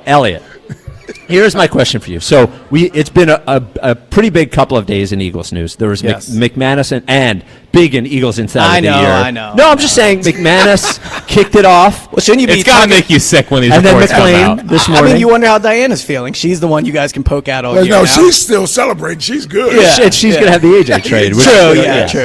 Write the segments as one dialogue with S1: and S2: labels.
S1: Eliot, here's my question for you. So it's been a pretty big couple of days in Eagles news. There was McManus and big in Eagles inside of the year.
S2: I know.
S1: No, I'm just saying McManus kicked it off.
S2: Well, shouldn't you be?
S3: It's got to make you sick when these reports come out.
S1: And then McLean this morning.
S2: I mean, you wonder how Diana's feeling. She's the one you guys can poke at all year
S4: No,
S2: now.
S4: she's still celebrating. She's good.
S1: Yeah. And she's going to have the AJ trade.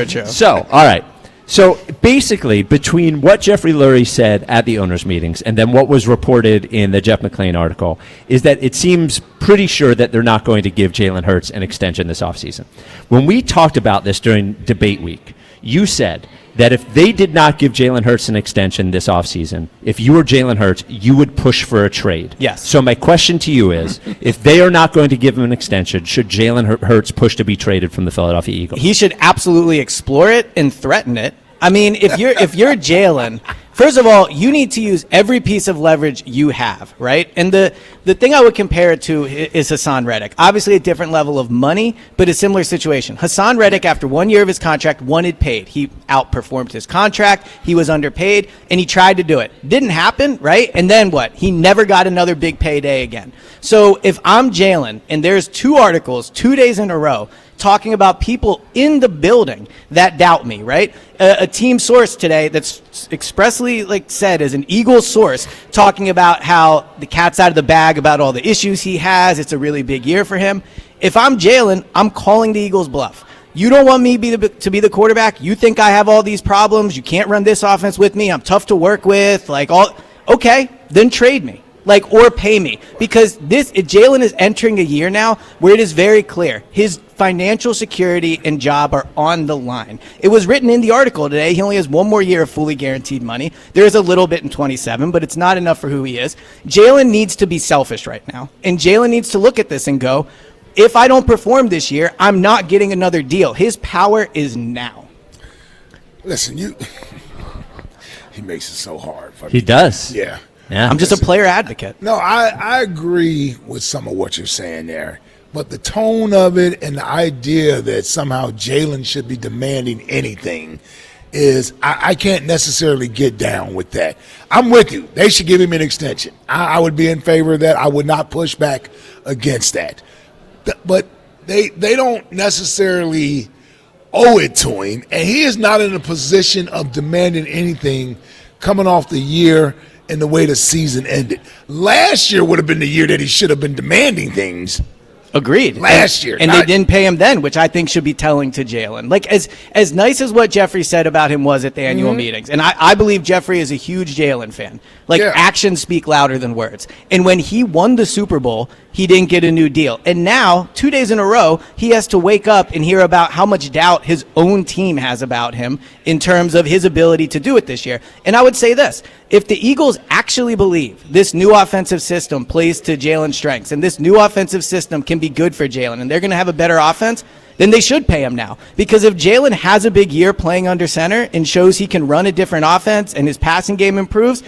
S2: True.
S1: So, all right. So basically, between what Jeffrey Lurie said at the owners' meetings and then what was reported in the Jeff McLean article is that it seems pretty sure that they're not going to give Jalen Hurts an extension this offseason. When we talked about this during debate week, you said that if they did not give Jalen Hurts an extension this offseason, if you were Jalen Hurts, you would push for a trade.
S2: Yes.
S1: So my question to you is, if they are not going to give him an extension, should Jalen Hurts push to be traded from the Philadelphia Eagles?
S2: He should absolutely explore it and threaten it. I mean, if you're Jalen, first of all, you need to use every piece of leverage you have, right? And the thing I would compare it to is Hassan Reddick. Obviously a different level of money, but a similar situation. Hassan Reddick, after 1 year of his contract, wanted paid. He outperformed his contract. He was underpaid, and he tried to do it. Didn't happen, right? And then what? He never got another big payday again. So if I'm Jalen, and there's 2 articles 2 days in a row talking about people in the building that doubt me, right? A team source today that's expressly said as an Eagles source talking about how the cat's out of the bag about all the issues he has. It's a really big year for him. If I'm Jalen, I'm calling the Eagles bluff. You don't want me to be the quarterback? You think I have all these problems? You can't run this offense with me? I'm tough to work with? Okay, then trade me. Or pay me, because Jalen is entering a year now where it is very clear his financial security and job are on the line. It was written in the article today. He only has 1 more year of fully guaranteed money. There is a little bit in 27, but it's not enough for who he is. Jalen needs to be selfish right now, and Jalen needs to look at this and go, if I don't perform this year, I'm not getting another deal. His power is now.
S4: Listen, he makes it so hard for me.
S1: He does.
S4: Yeah.
S2: I'm just a player advocate.
S4: No, I agree with some of what you're saying there. But the tone of it and the idea that somehow Jalen should be demanding anything is I can't necessarily get down with that. I'm with you. They should give him an extension. I would be in favor of that. I would not push back against that. But they don't necessarily owe it to him. And he is not in a position of demanding anything coming off the year and the way the season ended. Last year would have been the year that he should have been demanding things.
S2: Agreed.
S4: Last year.
S2: And they didn't pay him then, which I think should be telling to Jalen. As nice as what Jeffrey said about him was at the annual meetings, and I believe Jeffrey is a huge Jalen fan. Actions speak louder than words. And when he won the Super Bowl, he didn't get a new deal. And now, 2 days in a row, he has to wake up and hear about how much doubt his own team has about him in terms of his ability to do it this year. And I would say this, if the Eagles actually believe this new offensive system plays to Jalen's strengths, and this new offensive system can be good for Jalen, and they're going to have a better offense, then they should pay him now. Because if Jalen has a big year playing under center and shows he can run a different offense and his passing game improves,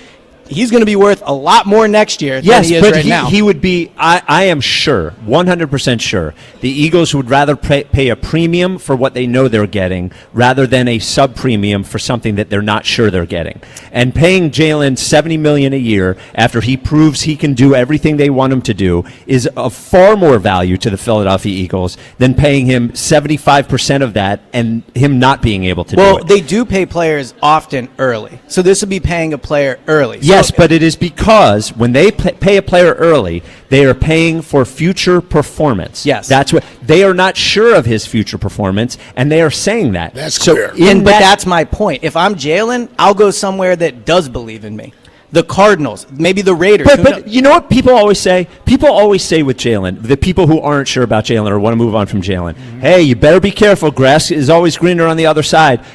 S2: he's going to be worth a lot more next year than he is right now.
S1: He would be, I am sure, 100% sure, the Eagles would rather pay a premium for what they know they're getting rather than a sub-premium for something that they're not sure they're getting. And paying Jalen $70 million a year after he proves he can do everything they want him to do is of far more value to the Philadelphia Eagles than paying him 75% of that and him not being able to do it.
S2: Well, they do pay players often early. So this would be paying a player early.
S1: Yes, but it is because when they pay a player early, they are paying for future performance.
S2: Yes.
S1: That's what they are not sure of his future performance, and they are saying that.
S4: That's clear.
S2: But that's my point. If I'm Jalen, I'll go somewhere that does believe in me. The Cardinals, maybe the Raiders.
S1: But you know what people always say? People always say with Jalen, the people who aren't sure about Jalen or want to move on from Jalen, hey, you better be careful. Grass is always greener on the other side.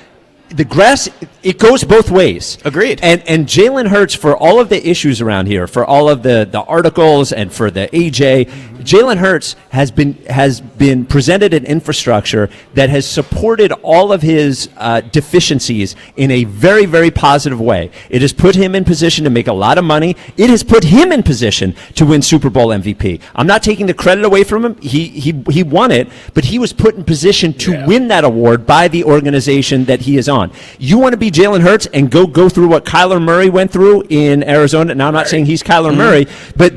S1: The grass, it goes both ways.
S2: Agreed.
S1: And Jalen Hurts, for all of the issues around here, for all of the articles and for the AJ, Jalen Hurts has been presented an infrastructure that has supported all of his deficiencies in a very, very positive way. It has put him in position to make a lot of money. It has put him in position to win Super Bowl MVP. I'm not taking the credit away from him. He won it, but he was put in position to win that award by the organization that he is on. on. You want to be Jalen Hurts and go through what Kyler Murray went through in Arizona. Now I'm not saying he's Kyler Murray, but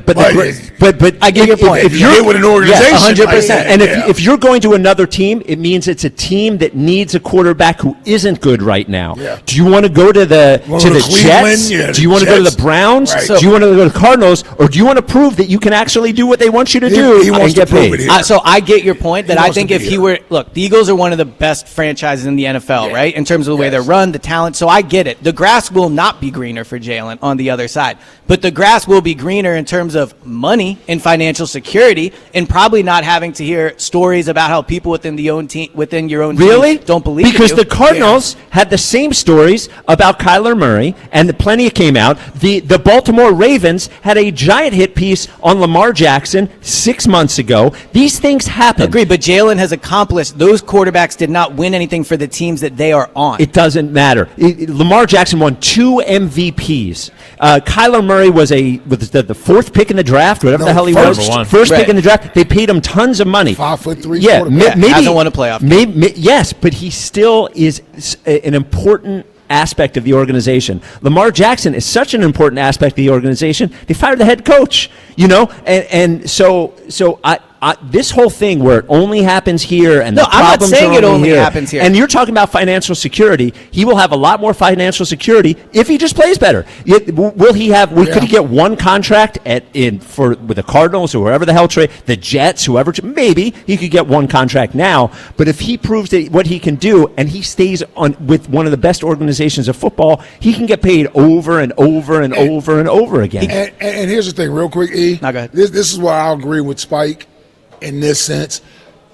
S2: I get your point.
S4: If you're with an organization,
S2: 100%.
S1: And if you're going to another team, it means it's a team that needs a quarterback who isn't good right now.
S4: Yeah.
S1: Do you want to go to the
S4: Cleveland?
S1: Jets?
S4: Yeah,
S1: do you want to go to
S4: Jets.
S1: the Browns?
S4: Right.
S1: Do you want to go to the Cardinals? Or do you want to prove that you can actually do what they want you to do
S4: He wants
S1: and get
S4: to prove
S1: paid?
S4: it here.
S2: So I get your point that
S4: He
S2: I
S4: wants
S2: think
S4: to
S2: if
S4: be
S2: he
S4: here.
S2: were, look, the Eagles are one of the best franchises in the NFL, right? In terms of the way they're run, the talent. So I get it. The grass will not be greener for Jalen on the other side, but the grass will be greener in terms of money and financial security, and probably not having to hear stories about how people within your own team
S1: Really?
S2: don't believe in
S1: because
S2: you.
S1: the Cardinals had the same stories about Kyler Murray, and plenty came out. The Baltimore Ravens had a giant hit piece on Lamar Jackson 6 months ago. These things happen.
S2: Agree, but Jalen has accomplished. Those quarterbacks did not win anything for the teams that they are on.
S1: It doesn't matter. Lamar Jackson won 2 MVPs. Kyler Murray was the fourth pick in the draft, whatever the hell he was.
S3: Number one.
S1: First pick
S2: Right.
S1: in the draft. They paid him tons of money.
S4: 5'3"
S1: Yeah,
S4: quarterback.
S1: maybe
S2: Hasn't won a playoff game.
S1: Yes, but he still is an important aspect of the organization. Lamar Jackson is such an important aspect of the organization. They fired the head coach, and so this whole thing where it only happens here and
S2: No,
S1: the
S2: I'm not
S1: problems
S2: saying
S1: are
S2: it only
S1: here.
S2: happens here.
S1: And you're talking about financial security. He will have a lot more financial security if he just plays better. Will he have? Could he get one contract with the Cardinals or wherever the hell trade the Jets, whoever? Maybe he could get one contract now. But if he proves that what he can do and he stays on with one of the best organizations of football, he can get paid over and over and over and over again.
S4: And here's the thing, real quick, E.
S2: No, go ahead.
S4: This is where I agree with Spike in this sense.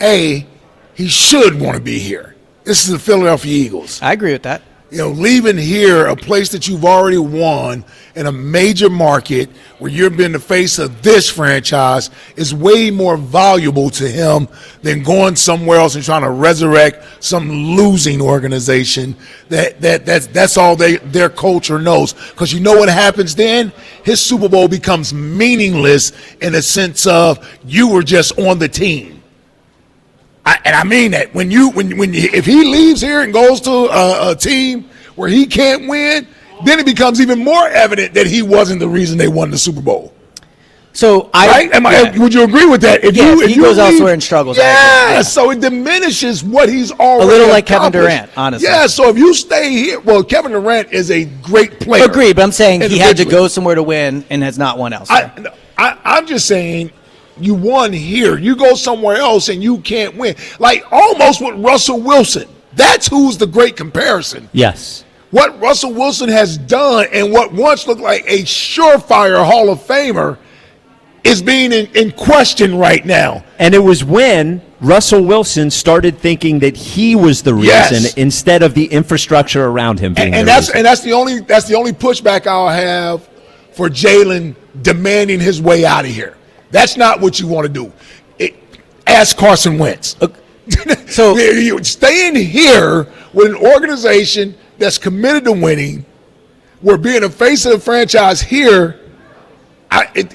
S4: A, he should want to be here. This is the Philadelphia Eagles.
S2: I agree with that.
S4: Leaving here, a place that you've already won in a major market where you've been the face of this franchise is way more valuable to him than going somewhere else and trying to resurrect some losing organization that's all their culture knows. Because you know what happens then? His Super Bowl becomes meaningless in the sense of you were just on the team. And I mean that if he leaves here and goes to a team where he can't win, then it becomes even more evident that he wasn't the reason they won the Super Bowl.
S2: So
S4: Would you agree with that? If
S2: he goes elsewhere and struggles.
S4: Yeah, so it diminishes what he's already
S2: a little like Kevin
S4: accomplished.
S2: Durant, honestly.
S4: Yeah, so if you stay here, well, Kevin Durant is a great player.
S2: Agree, but I'm saying he had to
S4: individually.
S2: go somewhere to win and has not won elsewhere.
S4: I'm just saying you won here. You go somewhere else and you can't win. Like almost with Russell Wilson. That's who's the great comparison.
S1: Yes.
S4: What Russell Wilson has done and what once looked like a surefire Hall of Famer is being in question right now.
S1: And it was when Russell Wilson started thinking that he was the reason instead of the infrastructure around him being
S4: And
S1: the
S4: that's
S1: reason.
S4: and that's the only pushback I'll have for Jalen demanding his way out of here. That's not what you want to do. Ask Carson Wentz.
S2: So
S4: you staying here with an organization that's committed to winning, we're being a face of the franchise here.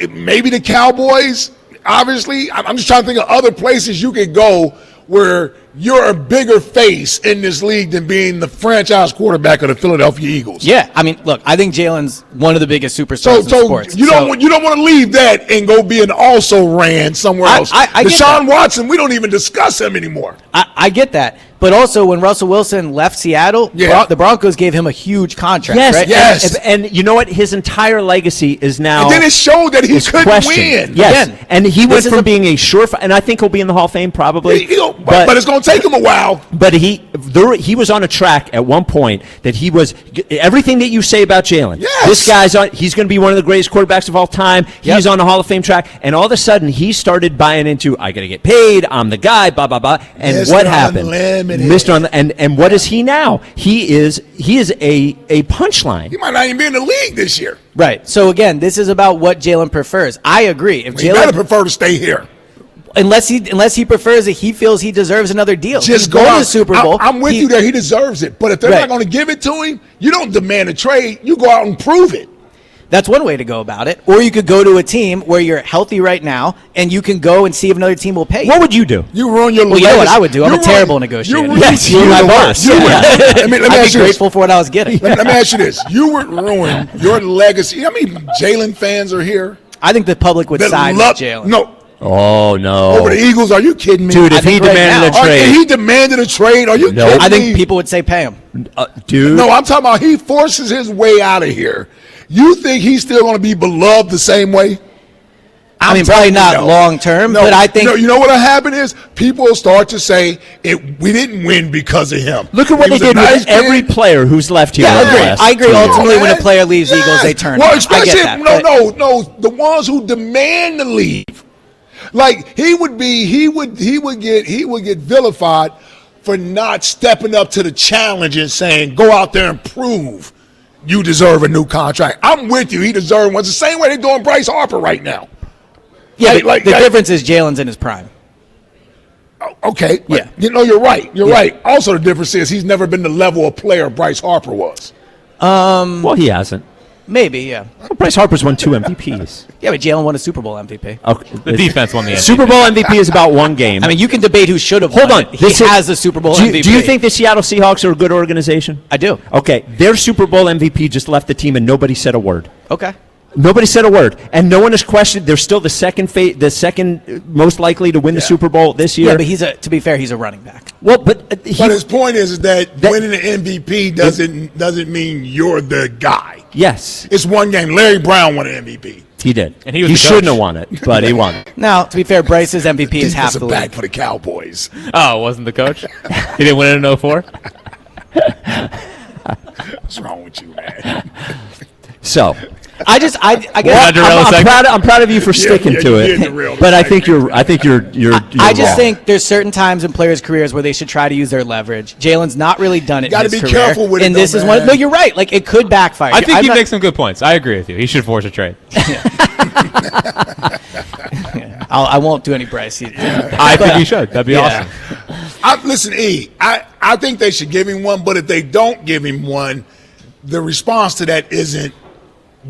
S4: Maybe the Cowboys, obviously. I'm just trying to think of other places you could go where you're a bigger face in this league than being the franchise quarterback of the Philadelphia Eagles.
S2: yeah, I mean, look, I think Jalen's one of the biggest superstars in sports.
S4: You don't want to leave that and go be an also ran somewhere else.
S2: I get
S4: Deshaun
S2: that.
S4: Watson, we don't even discuss him anymore.
S2: I get that. But also, when Russell Wilson left Seattle, the Broncos gave him a huge contract.
S1: Yes,
S2: right?
S4: Yes.
S1: And you know what? His entire legacy is now.
S4: And then it showed that he
S1: is
S4: couldn't
S1: questioned.
S4: win.
S1: Yes,
S2: Again,
S1: and he went
S2: this is
S1: from
S2: a-
S1: being a surefire, and I think he'll be in the Hall of Fame probably.
S4: But it's going to take him a while.
S1: But he was on a track at one point that he was everything that you say about Jalen.
S4: Yes.
S1: This guy's on. He's going to be one of the greatest quarterbacks of all time. He's on the Hall of Fame track, and all of a sudden he started buying into I got to get paid. I'm the guy. Blah blah blah. And
S4: Mr.
S1: what happened?
S4: Unlimited.
S1: Mr. And what is he now? He is a punchline.
S4: He might not even be in the league this year.
S2: Right. So again, this is about what Jalen prefers. I agree. If
S4: He better
S2: Jalen,
S4: prefer to stay here.
S2: unless he prefers it, he feels he deserves another deal.
S4: Just
S2: He's
S4: go
S2: going to
S4: out.
S2: the Super Bowl.
S4: I'm with you there. He deserves it. But if they're
S2: Right.
S4: not going to give it to him, you don't demand a trade. You go out and prove it.
S2: That's one way to go about it. Or you could go to a team where you're healthy right now, and you can go and see if another team will pay you.
S1: What would you do?
S4: You ruin your
S2: Well, you know what I would do? I'm a terrible negotiator.
S1: Yes,
S2: you're my boss.
S4: Let me
S2: I'd
S4: ask
S2: be
S4: you this.
S2: grateful for what I was getting.
S4: Let me ask you this. You would ruin your legacy. I mean, Jalen fans are here.
S2: I think the public would
S4: that
S2: side
S4: love-
S2: with Jalen.
S4: No.
S1: Oh, no.
S4: Over the Eagles, are you kidding me?
S1: Dude,
S2: I
S1: if he
S2: think right
S1: demanded
S2: now-
S1: a trade.
S4: If he demanded a trade, are you
S1: No.
S4: kidding me?
S2: I think people would say pay him.
S1: Dude.
S4: No, I'm talking about he forces his way out of here. You think he's still going to be beloved the same way?
S2: I mean, probably not
S4: No.
S2: long term,
S4: No,
S2: but I think
S4: you know what will happen is people will start to say we didn't win because of him.
S1: Look at what
S4: He
S1: they
S4: was a
S1: did
S4: nice
S1: with every
S4: kid.
S1: player who's left here.
S2: Yeah,
S1: in the
S2: I agree.
S1: last
S2: I agree.
S1: 2 years.
S2: Ultimately, when a
S4: Yes.
S2: player leaves Eagles,
S4: Yes.
S2: they turn.
S4: Well,
S2: I
S4: especially
S2: get that. but-
S4: no, the ones who demand to leave. Like he would get vilified for not stepping up to the challenge and saying, "Go out there and prove you deserve a new contract." I'm with you. He deserves one. It's the same way they're doing Bryce Harper right now.
S2: Yeah,
S4: Like-
S2: but the
S4: like-
S2: difference is Jalen's in his prime.
S4: Okay. but,
S2: Yeah.
S4: you're right. You're right. Also, the difference is he's never been the level of player Bryce Harper was.
S1: Well, he hasn't.
S2: Maybe, yeah.
S1: Well, Bryce Harper's won 2 MVPs.
S2: Yeah, but Jalen won a Super Bowl MVP.
S1: Okay.
S3: The defense won the MVP.
S1: Super Bowl MVP is about one game.
S2: I mean, you can debate who should have
S1: Hold
S2: won
S1: on.
S2: it. He has a Super Bowl MVP.
S1: Do you think the Seattle Seahawks are a good organization?
S2: I do.
S1: Okay. Their Super Bowl MVP just left the team and nobody said a word.
S2: Okay.
S1: Nobody said a word, and no one has questioned. They're still the second most likely to win the Super Bowl this year.
S2: Yeah, but to be fair, he's a running back.
S1: Well, but
S4: But his point is that winning the MVP doesn't mean you're the guy.
S1: yes,
S4: It's one game. Larry Brown won an MVP.
S1: he did,
S3: And he was
S1: he
S3: the coach.
S1: shouldn't have won it, but he won it.
S2: Now, to be fair, Bryce's MVP is half
S4: Defensive
S2: the
S4: back
S2: league.
S4: for the Cowboys.
S3: Oh, wasn't the coach? He didn't win it in 04?
S4: What's wrong with you, man?
S1: So,
S2: I
S3: Well,
S2: guess
S1: I'm proud of you for sticking
S4: yeah,
S1: to
S4: you
S1: it.
S4: did the real
S1: But I
S4: thing.
S1: think you're
S2: I just
S1: wrong.
S2: think there's certain times in players' careers where they should try to use their leverage. Jalen's not really done it.
S4: Gotta
S2: in his
S4: be
S2: career,
S4: careful with it,
S2: and this
S4: though,
S2: is
S4: man.
S2: one. No, you're right. Like it could backfire.
S3: I think
S2: I'm
S3: he
S2: not-
S3: makes some good points. I agree with you. He should force a trade.
S2: I won't do any Bryce.
S3: I think he should. That'd be
S2: Yeah.
S3: awesome.
S4: Listen, I think they should give him one, but if they don't give him one, the response to that isn't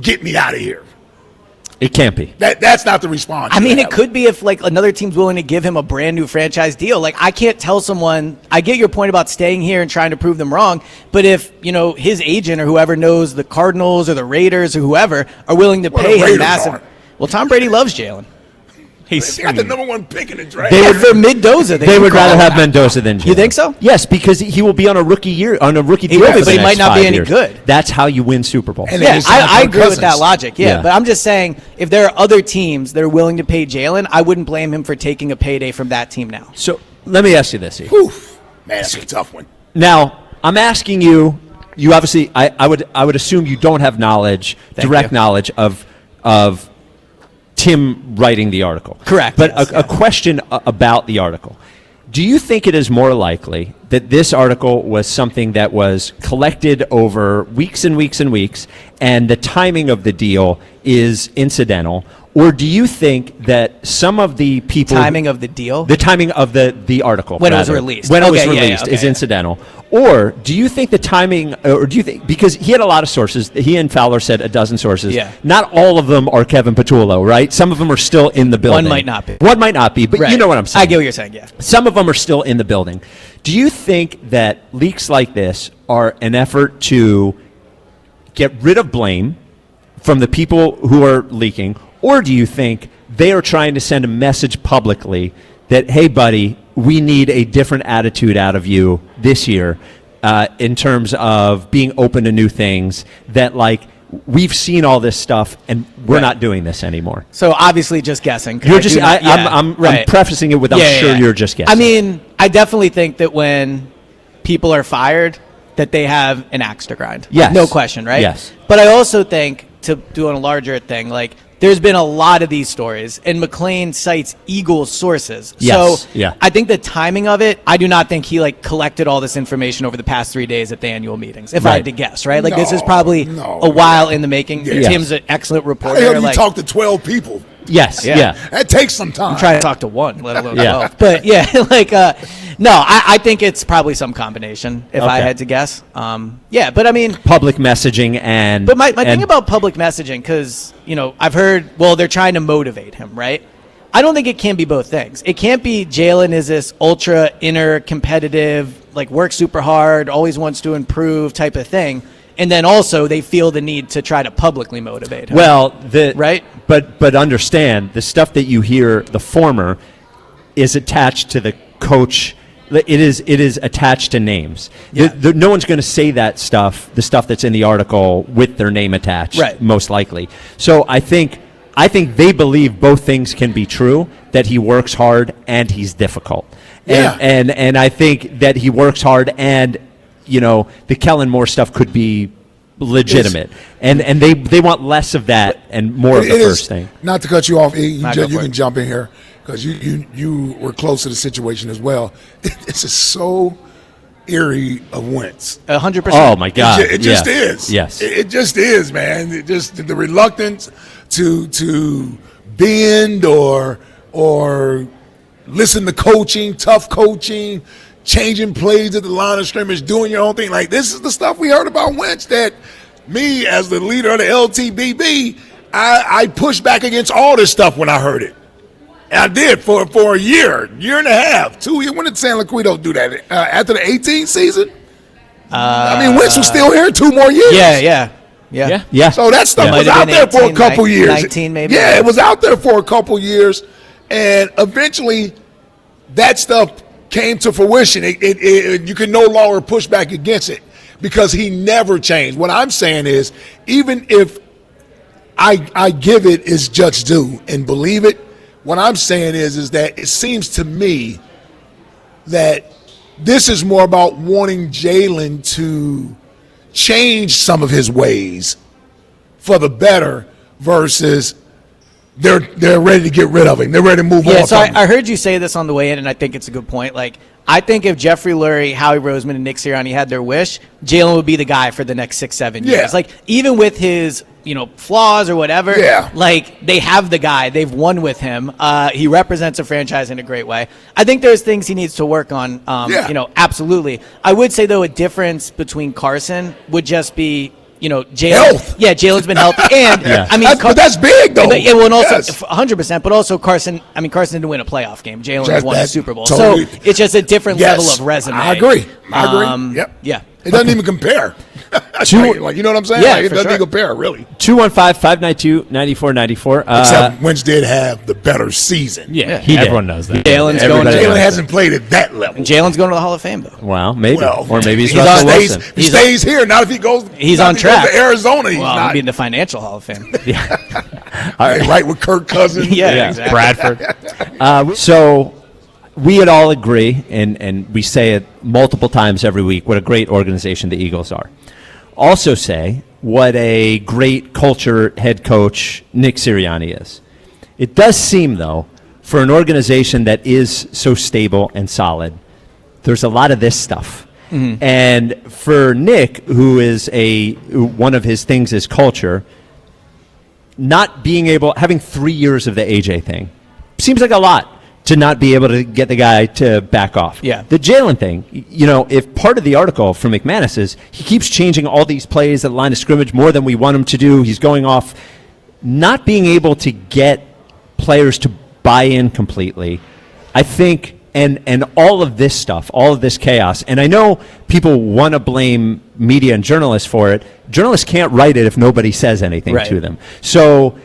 S4: get me out of here.
S1: it can't be.
S4: That's not the response.
S2: I mean,
S4: you
S2: it
S4: have.
S2: could be if like another team's willing to give him a brand new franchise deal. Like I can't tell someone. I get your point about staying here and trying to prove them wrong, but if his agent or whoever knows the Cardinals or the Raiders or whoever are willing to
S4: Well,
S2: pay
S4: the
S2: him
S4: Raiders
S2: massive.
S4: aren't.
S2: Well, Tom Brady loves Jalen.
S3: He's
S4: They got the number one pick in the draft.
S1: They
S2: Yeah,
S1: would-
S2: for Mendoza,
S1: They
S2: can
S1: would
S2: call
S1: rather
S2: him
S1: have
S2: that.
S1: Mendoza than Jalen.
S2: You think so?
S1: Yes, because he will be on a rookie deal.
S2: will be,
S1: for
S2: but
S1: the
S2: he
S1: next
S2: might not be
S1: 5
S2: any
S1: years.
S2: good.
S1: That's how you win Super Bowls.
S4: And
S2: Yeah,
S4: they just signed
S2: I
S4: Kirk
S2: agree with that
S4: Cousins.
S2: logic. Yeah,
S1: Yeah.
S2: but I'm just saying, if there are other teams that are willing to pay Jalen, I wouldn't blame him for taking a payday from that team now.
S1: So let me ask you this, E.
S4: Whew. Man, that's a tough one.
S1: Now, I'm asking you. You obviously, I would assume you don't have direct
S2: you.
S1: knowledge of Tim writing the article.
S2: Correct,
S1: But
S2: yes,
S1: a question about the article. Do you think it is more likely that this article was something that was collected over weeks and weeks and weeks, and the timing of the deal is incidental? Or do you think that some of the people
S2: Timing of the deal?
S1: the timing of the article
S2: When it was
S1: rather,
S2: released.
S1: when it was
S2: Okay, yeah,
S1: released
S2: okay,
S1: is
S2: yeah.
S1: incidental, or do you think the timing, or do you think, because he had a lot of sources, he and Fowler said a dozen sources,
S2: Yeah.
S1: not all of them are Kevin Patullo, right? Some of them are still in the building.
S2: One might not be.
S1: One might not be, but you
S2: Right.
S1: know what I'm saying.
S2: I get what you're saying, yeah.
S1: Some of them are still in the building. Do you think that leaks like this are an effort to get rid of blame from the people who are leaking, or do you think they are trying to send a message publicly that, hey, buddy, we need a different attitude out of you this year in terms of being open to new things, that, like, we've seen all this stuff and we're
S2: Right.
S1: not doing this anymore?
S2: So obviously just guessing. 'cause
S1: You're
S2: I
S1: just,
S2: do not- yeah,
S1: I'm
S2: right.
S1: prefacing it with, I'm
S2: Yeah,
S1: sure
S2: yeah.
S1: you're just guessing.
S2: I mean, I definitely think that when people are fired, that they have an axe to grind.
S1: Yes.
S2: No question, right?
S1: Yes.
S2: But I also think, to do on a larger thing, like, there's been a lot of these stories, and McClain cites Eagles sources.
S1: Yes,
S2: So
S1: yeah.
S2: I think the timing of it, I do not think he collected all this information over the past 3 days at the annual meetings, if I
S1: Right.
S2: had to guess, right? Like this is
S4: No,
S2: probably
S4: no.
S2: a while in the making.
S4: Yeah.
S2: Tim's an excellent
S4: How the hell
S2: reporter.
S4: do you
S2: Like,
S4: talk to 12 people?
S1: Yes,
S2: Yeah.
S1: yeah.
S4: That takes some time.
S2: I'm trying to talk to one, let alone
S1: Yeah.
S2: 12. But yeah, no, I think it's probably some combination if I
S1: Okay.
S2: had to guess. Yeah, but I mean,
S1: Public messaging and.
S2: but my
S1: and-
S2: thing about public messaging, because, I've heard, well, they're trying to motivate him, right? I don't think it can be both things. It can't be Jalen is this ultra inner competitive, works super hard, always wants to improve type of thing. And then also they feel the need to try to publicly motivate him.
S1: Well,
S2: Right?
S1: But understand, the stuff that you hear, the former, is attached to the coach. It is attached to names.
S2: Yeah.
S1: No one's going to say that stuff, the stuff that's in the article, with their name attached,
S2: Right.
S1: most likely. So I think they believe both things can be true, that he works hard and he's difficult.
S4: Yeah.
S1: And I think that he works hard and, the Kellen Moore stuff could be legitimate. And they want less of that and more of the
S4: It is-
S1: first thing.
S4: Not to cut you off, E,
S2: Nah,
S4: you
S2: go for
S4: can
S2: it.
S4: jump in here because you were close to the situation as well. This is so eerie of Wentz.
S2: 100%.
S1: Oh, my God.
S4: It just
S1: Yeah.
S4: is.
S1: Yes.
S4: It just is, man. It just the reluctance to bend or listen to coaching, tough coaching, changing plays at the line of scrimmage, doing your own thing. Like, this is the stuff we heard about Wentz that me, as the leader of the LTBB, I pushed back against all this stuff when I heard it. And I did for a year and a half, 2 years. When did San Luquito do that? After the 18th season? Wentz was still here 2 more years.
S2: Yeah.
S1: Yeah.
S4: So that stuff
S2: Might
S4: was
S2: have
S4: out
S2: been
S4: there for a
S2: 18,
S4: couple years.
S2: 19 maybe.
S4: Yeah, it was out there for a couple years. And eventually that stuff came to fruition. You can no longer push back against it because he never changed. What I'm saying is, even if I give it its just due and believe it, what I'm saying is that it seems to me that this is more about wanting Jalen to change some of his ways for the better versus they're ready to get rid of him. They're ready to move on.
S2: Yeah, so
S4: from him.
S2: I heard you say this on the way in, and I think it's a good point. I think if Jeffrey Lurie, Howie Roseman, and Nick Sirianni had their wish, Jalen would be the guy for the next 6-7 years.
S4: Yeah.
S2: Even with his, flaws or whatever,
S4: Yeah.
S2: they have the guy. They've won with him. He represents a franchise in a great way. I think there's things he needs to work on.
S4: Yeah.
S2: Absolutely. I would say, though, a difference between Carson would just be, Jalen.
S4: Health.
S2: Yeah, Jalen's been healthy. And,
S4: But that's big, though.
S2: Yeah, well, and also
S4: Yes.
S2: 100%. But also Carson didn't win a playoff game. Jalen has won the
S4: That's
S2: Super Bowl,
S4: totally-
S2: so it's just a different
S4: Yes.
S2: level of resume.
S4: I agree. Yep.
S2: Yeah.
S4: It doesn't even compare. You know what I'm saying?
S2: Yeah,
S4: It
S2: for
S4: doesn't
S2: sure.
S4: even compare, really.
S1: 215-592-9494.
S4: Except Wentz did have the better season.
S3: Yeah,
S1: he did.
S3: everyone knows that.
S2: Jalen's going
S1: Everybody
S2: to
S4: Jalen
S1: knows
S4: hasn't played at that level.
S2: Jalen's going to the Hall of Fame though.
S1: Well, maybe.
S4: Well,
S1: Or maybe he's
S4: he
S1: Russell
S4: stays,
S1: Wilson.
S4: he
S2: He's
S4: stays here. Not if he goes.
S2: He's
S4: not
S2: on
S4: if he goes
S2: track.
S4: to Arizona. He's
S2: Well,
S4: not.
S2: maybe in the Financial Hall of Fame.
S4: Right with Kirk Cousins.
S2: Yeah, exactly.
S3: Bradford.
S1: So we would all agree, and we say it multiple times every week, what a great organization the Eagles are. Also say what a great culture head coach Nick Sirianni is. It does seem, though, for an organization that is so stable and solid, there's a lot of this stuff.
S2: Mm-hmm.
S1: And for Nick, who is one of his things is culture, not being able, having 3 years of the AJ thing, seems like a lot to not be able to get the guy to back off.
S2: Yeah.
S1: The Jalen thing, if part of the article from McManus is he keeps changing all these plays at the line of scrimmage more than we want him to do, he's going off, not being able to get players to buy in completely, I think, and all of this stuff, all of this chaos, and I know people want to blame media and journalists for it. Journalists can't write it if nobody says anything
S2: Right.
S1: to them. So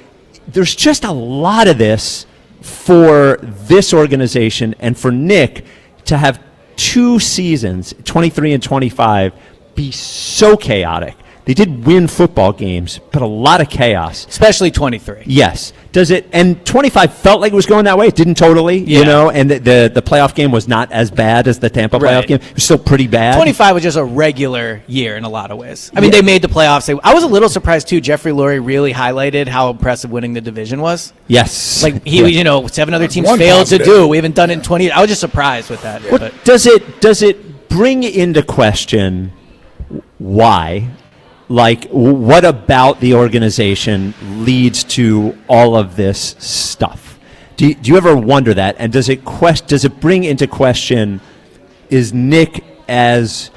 S1: there's just a lot of this for this organization and for Nick to have 2 seasons, 23 and 25, be so chaotic. They did win football games, but a lot of chaos.
S2: Especially 23.
S1: Yes. Does it? And 25 felt like it was going that way. It didn't totally,
S2: Yeah.
S1: and the playoff game was not as bad as the Tampa playoff
S2: Right.
S1: game. It was still pretty bad.
S2: 25 was just a regular year in a lot of ways. I mean, they made the playoffs. I was a little surprised, too. Jeffrey Lurie really highlighted how impressive winning the division was.
S1: Yes.
S2: He, 7 other teams
S4: one
S2: failed
S4: positive.
S2: to do. We haven't done it in 20 years. I was just surprised with that. But
S1: Does it bring into question why Like, what about the organization leads to all of this stuff? Do you ever wonder that? And does it bring into question, is Nick as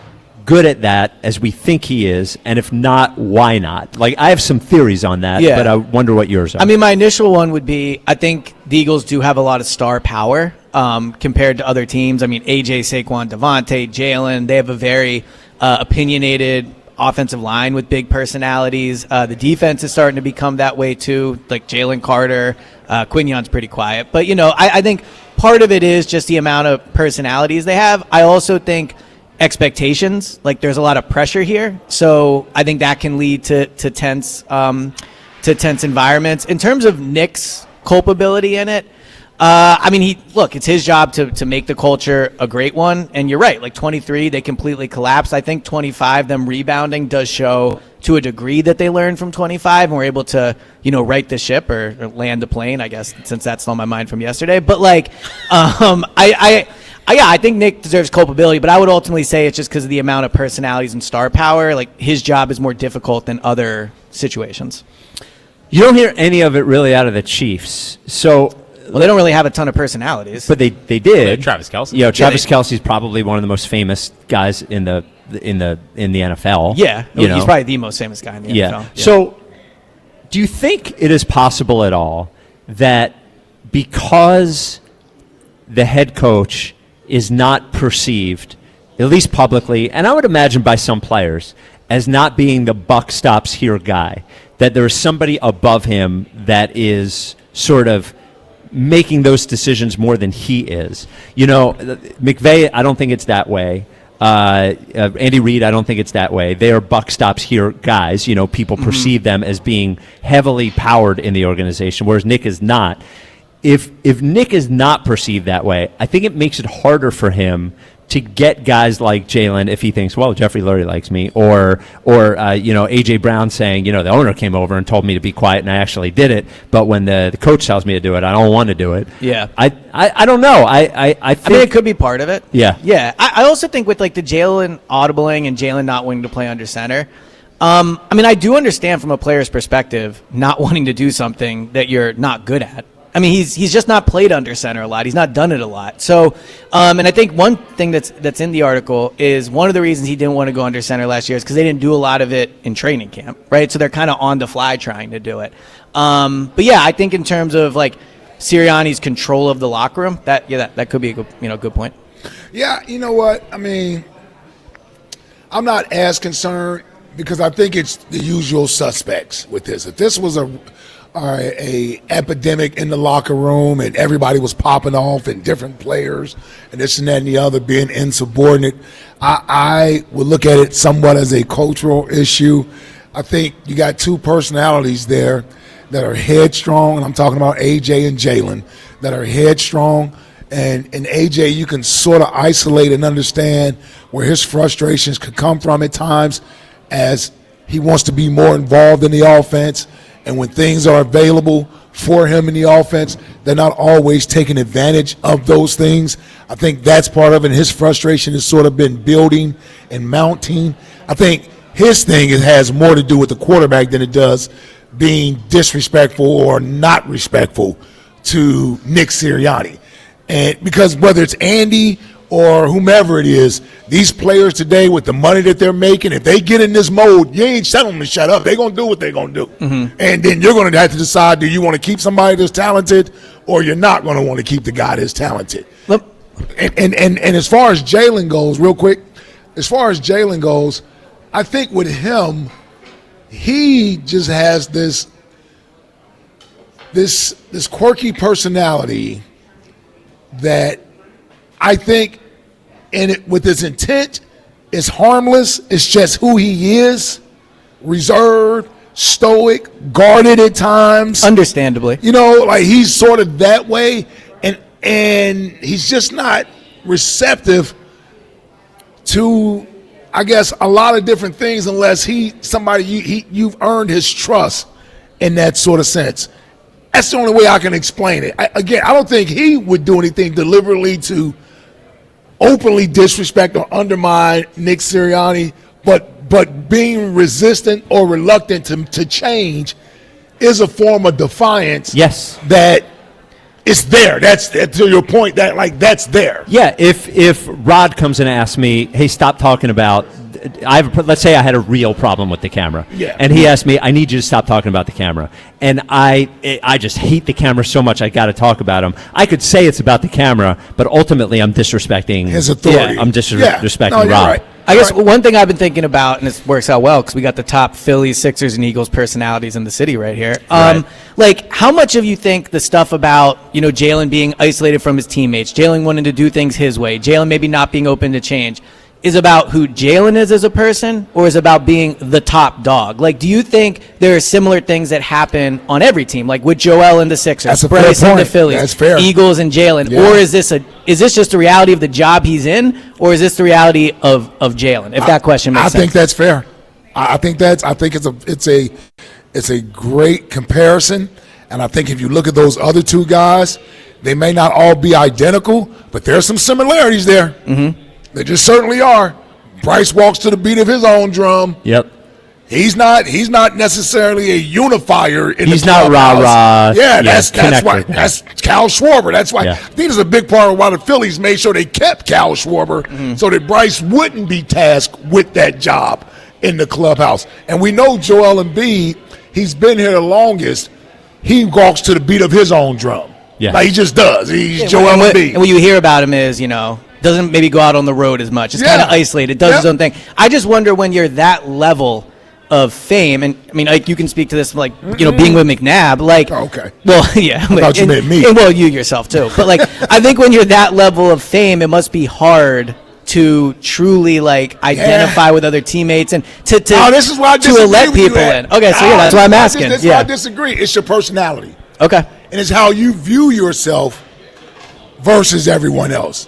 S1: good at that as we think he is? And if not, why not? Like, I have some theories on that, but I wonder what yours are.
S2: I mean, my initial one would be, I think the Eagles do have a lot of star power compared to other teams. I mean, AJ, Saquon, Devontae, Jalen, they have a very opinionated offensive line with big personalities. The defense is starting to become that way too, like Jalen Carter. Quignon's pretty quiet. But, I think part of it is just the amount of personalities they have. I also think expectations, like there's a lot of pressure here. So I think that can lead to tense environments. In terms of Nick's culpability in it, it's his job to make the culture a great one. And you're right, like 23, they completely collapsed. I think 25, them rebounding does show to a degree that they learned from 25 and were able to, right the ship or land the plane, I guess, since that's on my mind from yesterday. But I think Nick deserves culpability, but I would ultimately say it's just because of the amount of personalities and star power. Like, his job is more difficult than other situations.
S1: You don't hear any of it really out of the Chiefs. So,
S2: well, they don't really have a ton of personalities.
S1: But they did.
S3: Travis Kelce.
S1: Travis Kelce's probably one of the most famous guys in the NFL.
S2: Yeah, he's probably the most famous guy in the NFL. Yeah.
S1: So, do you think it is possible at all that because the head coach is not perceived, at least publicly, and I would imagine by some players, as not being the buck stops here guy, that there is somebody above him that is sort of making those decisions more than he is? McVay, I don't think it's that way. Andy Reid, I don't think it's that way. They are buck stops here guys. People perceive them as being heavily powered in the organization, whereas Nick is not. If Nick is not perceived that way, I think it makes it harder for him to get guys like Jalen if he thinks, well, Jeffrey Lurie likes me, or A.J. Brown saying, the owner came over and told me to be quiet and I actually did it, but when the coach tells me to do it, I don't want to do it.
S2: Yeah.
S1: I don't know. I think
S2: it could be part of it.
S1: Yeah.
S2: Yeah. I also think with like the Jalen audibling and Jalen not wanting to play under center, I do understand from a player's perspective not wanting to do something that you're not good at. He's just not played under center a lot. He's not done it a lot. So, and I think one thing that's in the article is one of the reasons he didn't want to go under center last year is because they didn't do a lot of it in training camp, right? So they're kind of on the fly trying to do it. But yeah, I think in terms of like Sirianni's control of the locker room, that could be a good point.
S4: Yeah, you know what? I'm not as concerned because I think it's the usual suspects with this. If this was a epidemic in the locker room and everybody was popping off and different players and this and that and the other being insubordinate, I would look at it somewhat as a cultural issue. I think you got two personalities there that are headstrong, and I'm talking about AJ and Jalen, that are headstrong. And AJ, you can sort of isolate and understand where his frustrations could come from at times as he wants to be more involved in the offense. And when things are available for him in the offense, they're not always taking advantage of those things. I think that's part of it. His frustration has sort of been building and mounting. I think his thing has more to do with the quarterback than it does being disrespectful or not respectful to Nick Sirianni. And because whether it's Andy or whomever it is, these players today with the money that they're making, if they get in this mode, you ain't telling them to shut up. They're going to do what they're going to do. Mm-hmm. And then you're going to have to decide, do you want to keep somebody that's talented or you're not going to want to keep the guy that's talented. And as far as Jalen goes, real quick, I think with him, he just has this quirky personality that I think with his intent is harmless. It's just who he is, reserved, stoic, guarded at times.
S2: Understandably.
S4: Like he's sort of that way, and he's just not receptive to, I guess, a lot of different things unless you've earned his trust in that sort of sense. That's the only way I can explain it. I don't think he would do anything deliberately to openly disrespect or undermine Nick Sirianni, but but being resistant or reluctant to change is a form of defiance.
S1: Yes.
S4: That it's there. That's to your point. That's there.
S1: Yeah, if Rod comes and asks me, hey, stop talking about, let's say I had a real problem with the camera,
S4: Yeah.
S1: and he asked me, I need you to stop talking about the camera, and I just hate the camera so much I got to talk about him. I could say it's about the camera, but ultimately I'm disrespecting
S4: His authority.
S1: I'm disrespecting
S4: No, you're
S1: Rod.
S4: right.
S2: I guess one thing I've been thinking about, and this works out well because we got the top Phillies, Sixers, and Eagles personalities in the city right here.
S1: Right.
S2: Like, how much of you think the stuff about, Jalen being isolated from his teammates, Jalen wanting to do things his way, Jalen maybe not being open to change, is about who Jalen is as a person, or is about being the top dog? Like, do you think there are similar things that happen on every team, like with Joel and the Sixers,
S4: That's a fair
S2: Bryce and the
S4: point.
S2: Phillies,
S4: That's fair.
S2: Eagles and Jalen,
S4: Yeah.
S2: or is this just the reality of the job he's in, or is this the reality of Jalen? If that question makes
S4: I
S2: sense.
S4: think that's fair. I think it's a great comparison, and I think if you look at those other two guys, they may not all be identical, but there's some similarities there. Mm-hmm. There just certainly are. Bryce walks to the beat of his own drum.
S1: Yep.
S4: He's not necessarily a unifier in
S1: He's
S4: the
S1: not
S4: clubhouse.
S1: rah-rah.
S4: Yeah, that's
S1: connector.
S4: why. That's Cal Schwarber. That's why.
S1: Yeah.
S4: I think it's a big part of why the Phillies made sure they kept Cal Schwarber so that Bryce wouldn't be tasked with that job in the clubhouse. And we know Joel Embiid, he's been here the longest. He walks to the beat of his own drum.
S1: Yeah.
S4: Like he just does. He's Joel
S2: and
S4: Embiid.
S2: what you hear about him is, doesn't maybe go out on the road as much. It's kind of isolated, does his own thing. I just wonder when you're that level of fame, and I mean, like, you can speak to this, like, being with McNabb, like,
S4: Okay.
S2: well, yeah,
S4: I thought you meant me.
S2: and well, you yourself too, but like, I think when you're that level of fame, it must be hard to truly identify with other teammates and to
S4: this is why I disagree
S2: let
S4: with you
S2: people
S4: at.
S2: in. Okay, so yeah, that's why I'm asking.
S4: That's why I disagree. It's your personality.
S2: Okay.
S4: And it's how you view yourself versus everyone else.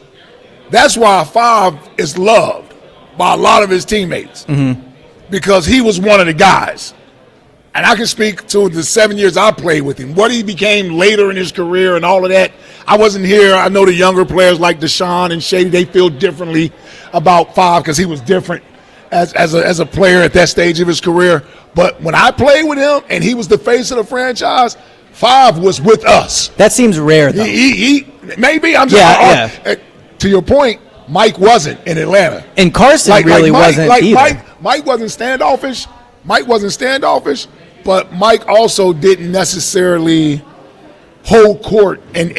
S4: That's why Five is loved by a lot of his teammates because he was one of the guys. And I can speak to the 7 years I played with him, what he became later in his career and all of that. I wasn't here. I know the younger players like Deshaun and Shady, they feel differently about Five because he was different as a player at that stage of his career. But when I played with him and he was the face of the franchise, Five was with us.
S2: That seems rare, though.
S4: He maybe I'm just to your point. Mike wasn't in Atlanta,
S2: And Carson really wasn't either.
S4: Mike wasn't standoffish. But Mike also didn't necessarily hold court, and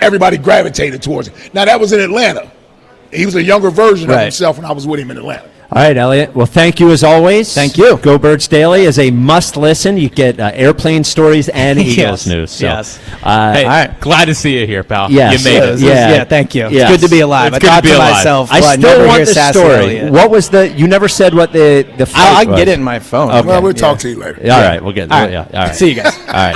S4: everybody gravitated towards him. Now that was in Atlanta. He was a younger version of himself when I was with him in Atlanta.
S1: All right, Eliot. Well, thank you as always.
S2: Thank you.
S1: Go Birds Daily is a must-listen. You get airplane stories and Eagles news. So,
S2: Yes.
S3: Hey,
S1: all right.
S3: glad to see you here, pal.
S1: Yes.
S3: You made it.
S1: Yeah.
S2: Thank you.
S1: Yes.
S2: It's good to be alive.
S3: It's
S2: I
S3: good
S2: thought
S3: to be
S2: to
S3: alive.
S2: myself,
S1: I
S2: well,
S1: still
S2: never
S1: want
S2: hear
S1: the
S2: sassy
S1: story.
S2: Eliot.
S1: What was you never said what the fight
S2: I can
S1: was.
S2: get it in my phone.
S1: Okay.
S4: Well, we'll talk to you later.
S1: All right, we'll get
S2: All right.
S1: yeah. All right.
S2: See you guys.
S1: All right.